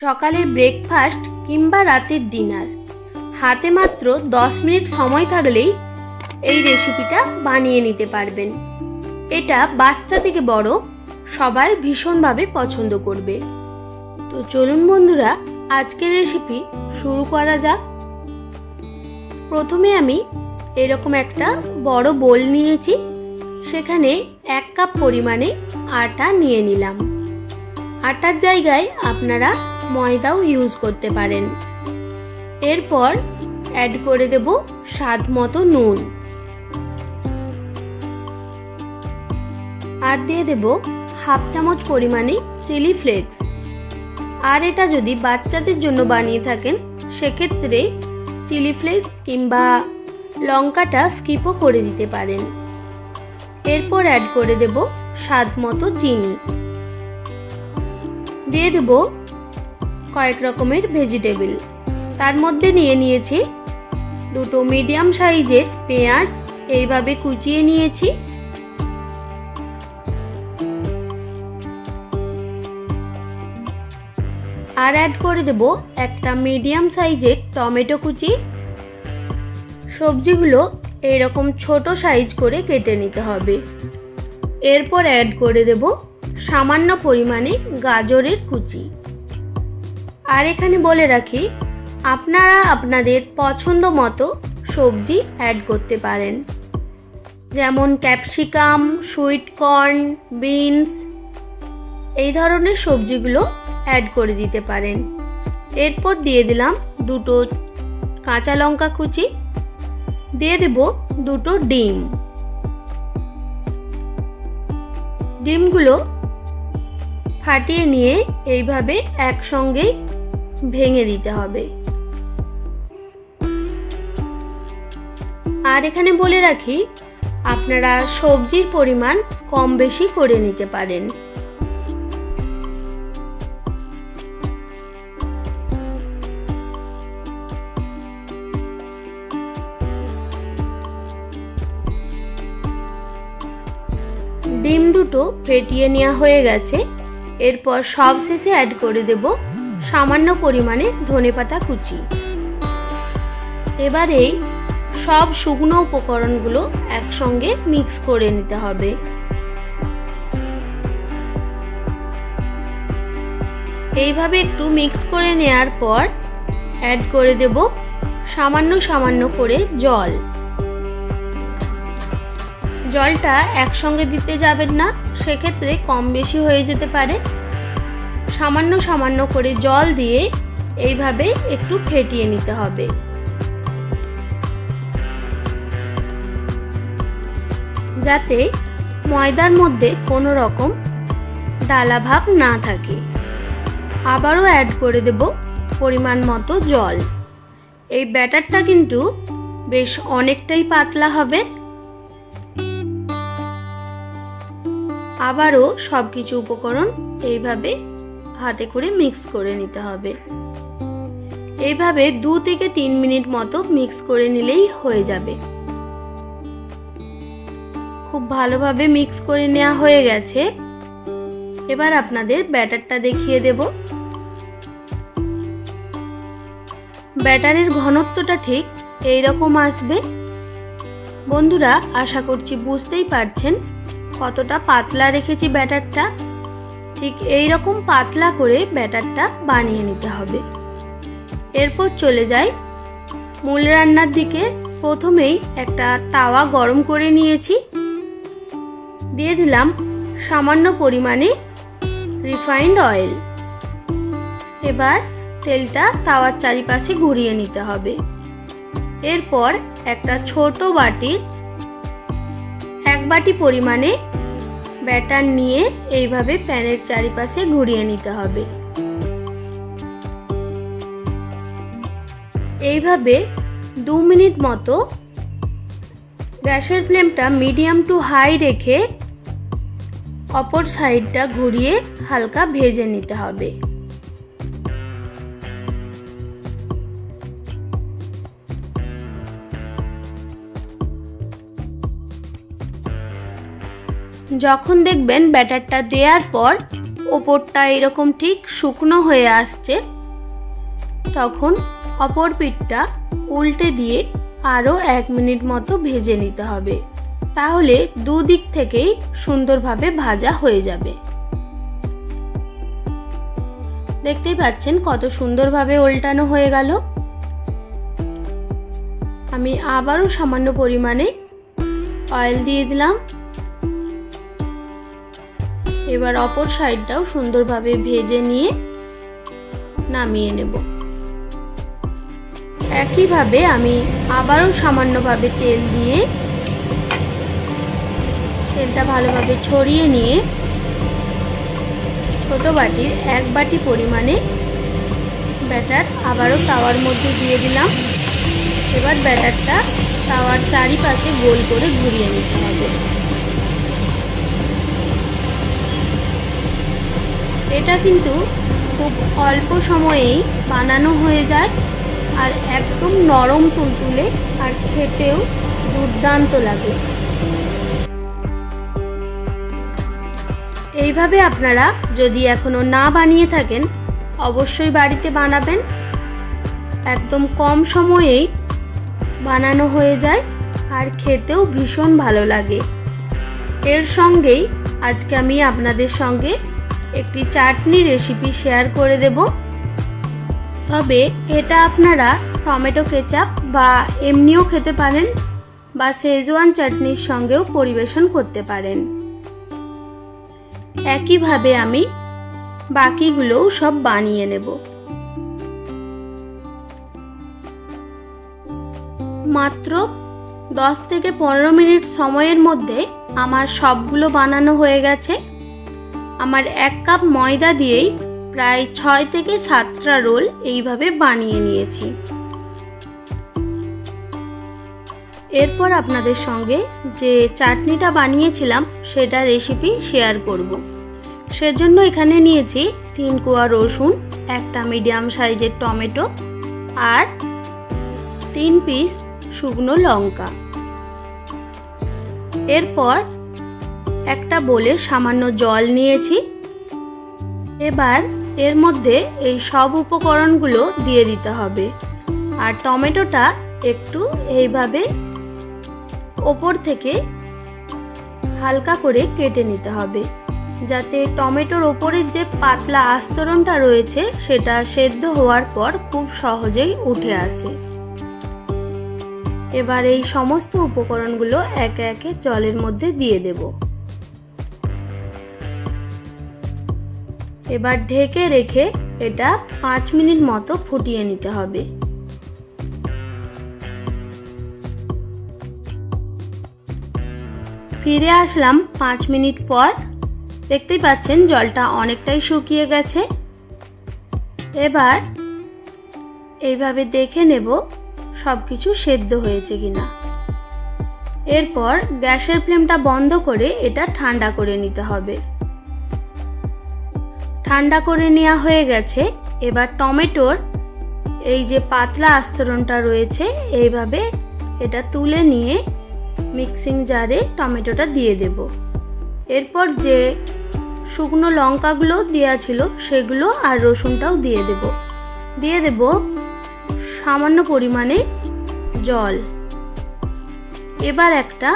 সকালের ব্রেকফাস্ট কিংবা রাতের ডিনার, হাতে মাত্র 10 মিনিট সময় থাকলেই এই রেসিপিটা বানিয়ে নিতে পারবেন। এটা বাচ্চা থেকে বড় সবাই ভীষণভাবে পছন্দ করবে। তো চলুন বন্ধুরা, আজকের রেসিপি শুরু করা যাক। প্রথমে আমি এরকম একটা বড় বোল নিয়েছি, সেখানে 1 কাপ পরিমাণে আটা নিয়ে নিলাম। আটার জায়গায় আপনারা ময়দাও ইউজ করতে পারেন। এরপর অ্যাড করে দেব স্বাদ মতো নুন, আর দিয়ে দেব হাফ চামচ পরিমাণে চিলি ফ্লেক্স। আর এটা যদি বাচ্চাদের জন্য বানিয়ে থাকেন সেক্ষেত্রে চিলি ফ্লেক্স কিংবা লঙ্কাটা স্কিপও করে দিতে পারেন। এরপর অ্যাড করে দেব স্বাদ মতো চিনি, দিয়ে দেব কয়েক রকমের ভেজিটেবল। তার মধ্যে নিয়ে নিয়েছি 2টো মিডিয়াম সাইজের পেঁয়াজ, এইভাবে কুচিয়ে নিয়েছি। আর অ্যাড করে দেব একটা মিডিয়াম সাইজের টমেটো কুচি। সবজিগুলো এরকম ছোট সাইজ করে কেটে নিতে হবে। এরপর অ্যাড করে দেব সামান্য পরিমাণে গাজরের কুচি। আর এখানে বলে রাখি, আপনারা আপনাদের পছন্দ মতো সবজি অ্যাড করতে পারেন, যেমন ক্যাপসিকাম, সুইট কর্ন, বিনস, এই ধরনের সবজিগুলো অ্যাড করে দিতে পারেন। এরপর দিয়ে দিলাম 2টো কাঁচা লঙ্কা কুচি, দিয়ে দেব 2টো ডিম। ডিমগুলো ফাটিয়ে নিয়ে এইভাবে একসঙ্গে ভেঙে দিতে হবে। আর এখানে বলে রাখি, আপনারা সবজির পরিমাণ কম বেশি করে নিতে পারেন। ডিম দুটো ফেটিয়ে নেওয়া হয়ে গেছে। এরপর সব শেষে অ্যাড করে দেব সামান্য পরিমাণে ধনেপাতা কুচি। এবারে সব শুকনো উপকরণগুলো একসঙ্গে মিক্স করে নিতে হবে। এইভাবে একটু মিক্স করে নেওয়ার পর অ্যাড করে দেব সামান্য সামান্য করে জল। জলটা একসঙ্গে দিতে যাবেন না, সেক্ষেত্রে কম বেশি হয়ে যেতে পারে। সামান্য সামান্য করে জল দিয়ে এইভাবে একটু ফেটিয়ে নিতে হবে, যাতে ময়দার মধ্যে কোনো রকম ডালা ভাব না থাকে। আবারও অ্যাড করে দেব পরিমাণ মতো জল। এই ব্যাটারটা কিন্তু বেশ অনেকটাই পাতলা হবে। আবারও সবকিছু উপকরণ এইভাবে হাতে করে মিক্স করে নিতে হবে। এইভাবে 2 থেকে 3 মিনিট মতো মিক্স করে নিলেই হয়ে যাবে। খুব ভালোভাবে মিক্স করে নেওয়া হয়ে গেছে। এবার আপনাদের ব্যাটারটা দেখিয়ে দেব। ব্যাটারের ঘনত্বটা ঠিক এইরকম আসবে। বন্ধুরা, আশা করছি বুঝতেই পারছেন কতটা পাতলা রেখেছি ব্যাটারটা। ঠিক এইরকম পাতলা করে ব্যাটারটা বানিয়ে নিতে হবে। এরপর চলে যাই মূল রান্নার দিকে। প্রথমেই একটা তাওয়া গরম করে নিয়েছি, দিয়ে দিলাম সামান্য পরিমাণে রিফাইন্ড অয়েল। এবার তেলটা তাওয়ার চারিপাশে ঘুরিয়ে নিতে হবে। এরপর একটা ছোট বাটির 1 বাটি পরিমাণে ব্যাটার নিয়ে এইভাবে প্যানের চারিপাশে ঘুরিয়ে নিতে হবে। এইভাবে 2 মিনিট মতো গ্যাসের ফ্লেমটা মিডিয়াম টু হাই রেখে অপর সাইডটা ঘুরিয়ে হালকা ভেজে নিতে হবে। যখন দেখবেন ব্যাটারটা দেওয়ার পর ওপরটা এরকম ঠিক শুকনো হয়ে আসছে, তখন অপর পিঠটা উল্টে দিয়ে আরও 1 মিনিট মতো ভেজে নিতে হবে। তাহলে দুদিক থেকেই সুন্দরভাবে ভাজা হয়ে যাবে। দেখতেই পাচ্ছেন কত সুন্দরভাবে উল্টানো হয়ে গেল। আমি আবারও সামান্য পরিমাণে অয়েল দিয়ে দিলাম। এবার অপর সাইডটাও সুন্দরভাবে ভেজে নিয়ে নামিয়ে নেব। একইভাবে আমি আবারও সামান্যভাবে তেল দিয়ে তেলটা ভালোভাবে ছড়িয়ে নিয়ে ছোট বাটির 1 বাটি পরিমাণে ব্যাটার আবারও তাওয়ার মধ্যে দিয়ে দিলাম। এবার ব্যাটারটা তাওয়ার চারিপাশে গোল করে ঘুরিয়ে নিতে হবে। এটা কিন্তু খুব অল্প সময়েই বানানো হয়ে যায় আর একদম নরম তুলতুলে আর খেতেও দুর্দান্ত লাগে। এইভাবে আপনারা যদি এখনো না বানিয়ে থাকেন অবশ্যই বাড়িতে বানাবেন। একদম কম সময়েই বানানো হয়ে যায় আর খেতেও ভীষণ ভালো লাগে। এর সঙ্গেই আজকে আমি আপনাদের সঙ্গে একটি চাটনি রেসিপি শেয়ার করে দেব। তবে এটা আপনারা টমেটো কেচাপ বা এমনিও খেতে পারেন বা শেজওয়ান চাটনির সঙ্গেও পরিবেশন করতে পারেন। একইভাবে আমি বাকিগুলোও সব বানিয়ে নেব। মাত্র 10 থেকে 15 মিনিট সময়ের মধ্যে আমার সবগুলো বানানো হয়ে গেছে। আমার 1 কাপ ময়দা দিয়েই প্রায় 6 থেকে 7টা রোল এইভাবে বানিয়ে নিয়েছি। এরপর আপনাদের সঙ্গে যে চাটনিটা বানিয়েছিলাম সেটা রেসিপি শেয়ার করব। সেজন্য এখানে নিয়েছি 3 কোয়া রসুন, একটা মিডিয়াম সাইজের টমেটো আর 3 পিস শুকনো লঙ্কা। এরপর একটা বোলে সামান্য জল নিয়েছি। এবার এর মধ্যে এই সব উপকরণগুলো দিয়ে দিতে হবে আর টমেটোটা একটু এইভাবে ওপর থেকে হালকা করে কেটে নিতে হবে, যাতে টমেটোর ওপরের যে পাতলা আস্তরণটা রয়েছে সেটা সেদ্ধ হওয়ার পর খুব সহজেই উঠে আসে। এবার এই সমস্ত উপকরণগুলো একে একে জলের মধ্যে দিয়ে দেব। এবার ঢেকে রেখে এটা 5 মিনিট মতো ফুটিয়ে নিতে হবে। ফিরে আসলাম 5 মিনিট পর। দেখতেই পাচ্ছেন জলটা অনেকটাই শুকিয়ে গেছে। এবার এইভাবে দেখে নেব সবকিছু সেদ্ধ হয়েছে কিনা। এরপর গ্যাসের ফ্লেমটা বন্ধ করে এটা ঠান্ডা করে নিতে হবে। ঠান্ডা করে নেওয়া হয়ে গেছে। এবার টমেটোর এই যে পাতলা আস্তরণটা রয়েছে এইভাবে এটা তুলে নিয়ে মিক্সিং জারে টমেটোটা দিয়ে দেব। এরপর যে শুকনো লঙ্কাগুলো দেওয়া ছিল সেগুলো আর রসুনটাও দিয়ে দেব। দিয়ে দেব সামান্য পরিমাণে জল। এবার একটা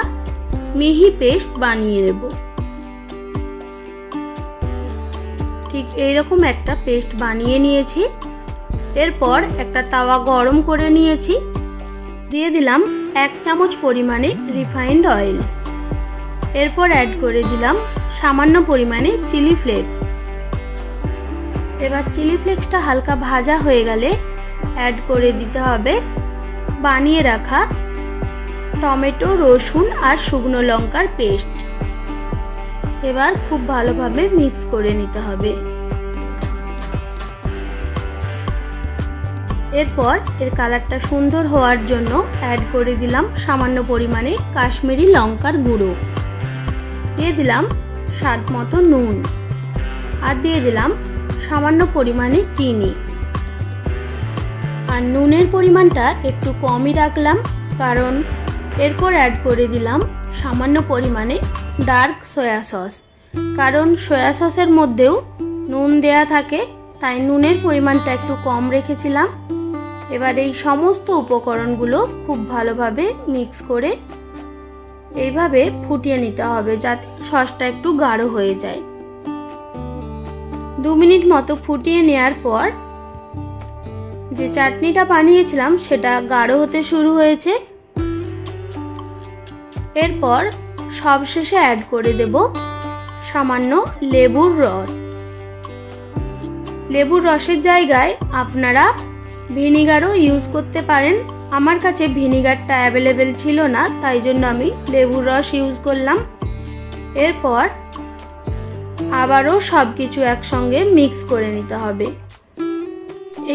মিহি পেস্ট বানিয়ে নেব। ঠিক এইরকম একটা পেস্ট বানিয়ে নিয়েছি। এরপর একটা তাওয়া গরম করে নিয়েছি। দিয়ে দিলাম 1 চামচ পরিমাণে রিফাইন্ড অয়েল। এরপর অ্যাড করে দিলাম সামান্য পরিমাণে চিলি ফ্লেক্স। এবার চিলি ফ্লেক্সটা হালকা ভাজা হয়ে গেলে অ্যাড করে দিতে হবে বানিয়ে রাখা টমেটো, রসুন আর শুকনো লঙ্কার পেস্ট। এবার খুব ভালোভাবে মিক্স করে নিতে হবে। এরপর এর কালারটা সুন্দর হওয়ার জন্য অ্যাড করে দিলাম সামান্য পরিমাণে কাশ্মীরি লঙ্কার গুঁড়ো। দিয়ে দিলাম স্বাদ মতো নুন আর দিয়ে দিলাম সামান্য পরিমাণে চিনি। আর নুনের পরিমাণটা একটু কমই রাখলাম, কারণ এরপর অ্যাড করে দিলাম সামান্য পরিমাণে ডার্ক সয়া সস, কারণ সয়া সসের মধ্যেও নুন দেয়া থাকে, তাই নুনের পরিমাণটা একটু কম রেখেছিলাম। এবার এই সমস্ত উপকরণগুলো খুব ভালোভাবে মিক্স করে এইভাবে ফুটিয়ে নিতে হবে, যাতে সসটা একটু গাঢ় হয়ে যায়। 2 মিনিট মতো ফুটিয়ে নেওয়ার পর যে চাটনিটা বানিয়েছিলাম সেটা গাঢ় হতে শুরু হয়েছে। এরপর সবশেষে অ্যাড করে দেব সামান্য লেবুর রস। লেবুর রসের জায়গায় আপনারা ভিনিগারও ইউজ করতে পারেন। আমার কাছে ভিনিগারটা অ্যাভেলেবেল ছিল না, তাই জন্য আমি লেবুর রস ইউজ করলাম। এরপর আবারও সব কিছু একসঙ্গে মিক্স করে নিতে হবে।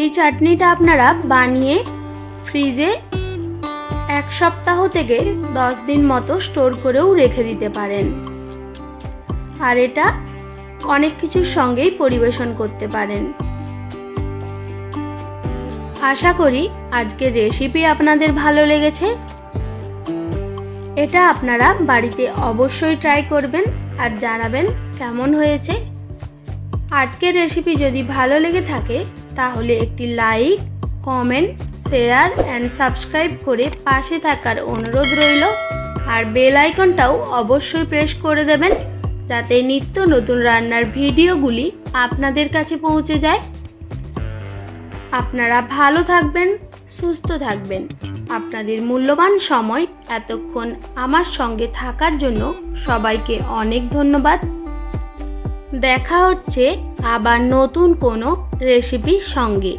এই চাটনিটা আপনারা বানিয়ে ফ্রিজে 1 সপ্তাহ থেকে 10 দিন মতো স্টোর করেও রেখে দিতে পারেন, আর এটা অনেক কিছুর সঙ্গেই পরিবেশন করতে পারেন। আশা করি আজকের রেসিপি আপনাদের ভালো লেগেছে। এটা আপনারা বাড়িতে অবশ্যই ট্রাই করবেন আর জানাবেন কেমন হয়েছে। আজকের রেসিপি যদি ভালো লেগে থাকে তাহলে একটি like, comment, share and subscribe করে পাশে থাকার অনুরোধ রইল। আর বেল আইকনটাও অবশ্যই প্রেস করে দেবেন, যাতে নিত্য নতুন রান্নার ভিডিওগুলি আপনাদের কাছে পৌঁছে যায়। আপনারা ভালো থাকবেন, সুস্থ থাকবেন। আপনাদের মূল্যবান সময় এতক্ষণ আমার সঙ্গে থাকার জন্য সবাইকে অনেক ধন্যবাদ। দেখা হচ্ছে আবার নতুন কোনো রেসিপির সঙ্গে।